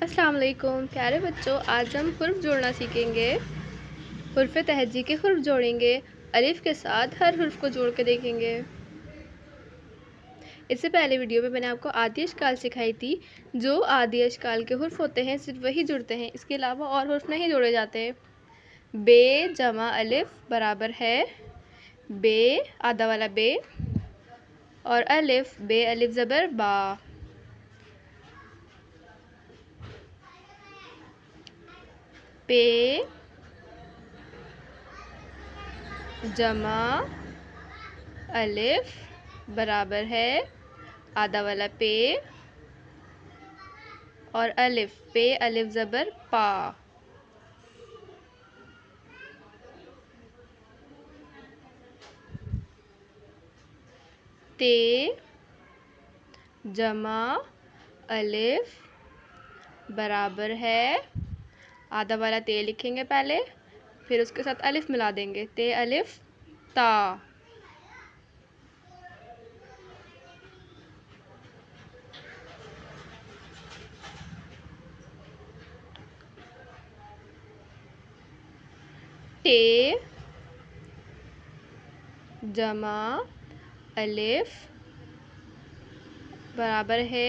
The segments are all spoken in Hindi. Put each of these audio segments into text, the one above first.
अस्सलाम वालेकुम प्यारे बच्चों, आज हम हुर्फ जोड़ना सीखेंगे। हुर्फ तहजी के हुर्फ जोड़ेंगे। अलिफ के साथ हर हुर्फ को जोड़ के देखेंगे। इससे पहले वीडियो में मैंने आपको आदि अशकाल सिखाई थी। जो आदि अशकाल के हुर्फ होते हैं सिर्फ वही जुड़ते हैं, इसके अलावा और हुर्फ नहीं जोड़े जाते। बे जमा अलिफ बराबर है बे, आधा वाला बे, और अलिफ, बे अलिफ ज़बर बा। पे जमा अलिफ बराबर है आधा वाला पे और अलिफ, पे अलिफ ज़बर पा। ते जमा अलिफ बराबर है आधा वाला ते लिखेंगे पहले, फिर उसके साथ अलिफ मिला देंगे, ते अलिफ ता। टे जमा अलिफ बराबर है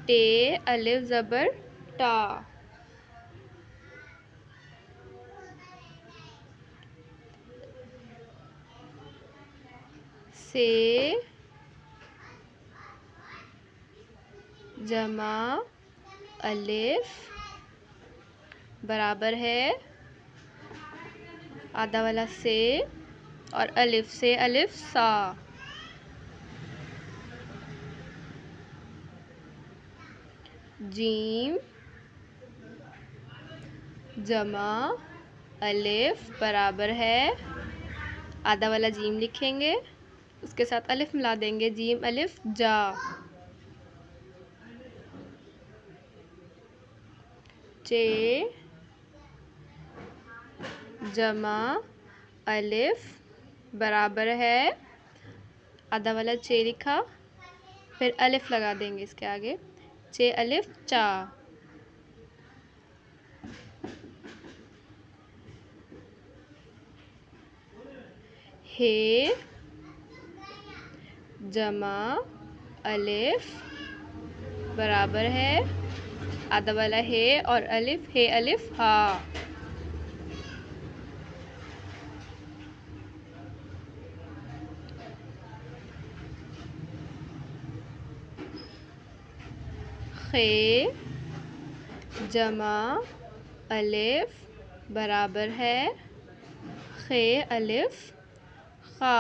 टे अलिफ ज़बर टा। से जमा अलिफ बराबर है आधा वाला से और अलिफ, से अलिफ सा। जीम जमा अलिफ बराबर है आधा वाला जीम लिखेंगे, उसके साथ अलिफ मिला देंगे, जीम अलिफ जा। चे जमा अलिफ बराबर है आधा वाला चे लिखा, फिर अलिफ लगा देंगे इसके आगे, चे अलिफ चा। हे जमा अलिफ बराबर है आधा वाला हे और अलिफ, हे अलिफ हा। खे जमा अलिफ बराबर है खे अलिफ खा।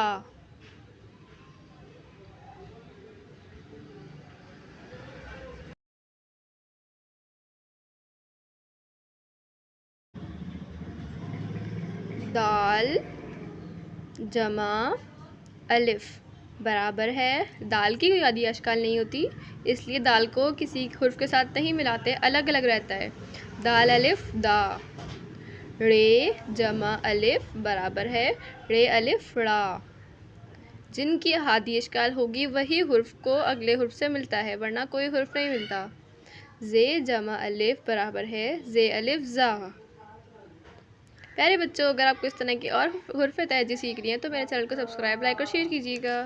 दाल जमा अलिफ बराबर है, दाल की कोई आदि अशकाल नहीं होती, इसलिए दाल को किसी हुर्फ के साथ नहीं मिलाते, अलग अलग रहता है। दाल अलिफ दा। रे जमा अलिफ बराबर है रे अलिफ ड़ा। जिनकी आदि अशकाल होगी वही हुर्फ को अगले हुर्फ से मिलता है, वरना कोई हुर्फ नहीं मिलता। जे जमा अलिफ बराबर है जे अलिफ जा। प्यारे बच्चों, अगर आपको इस तरह की और हुर्फ तहजी सीखनी है तो मेरे चैनल को सब्सक्राइब, लाइक और शेयर कीजिएगा।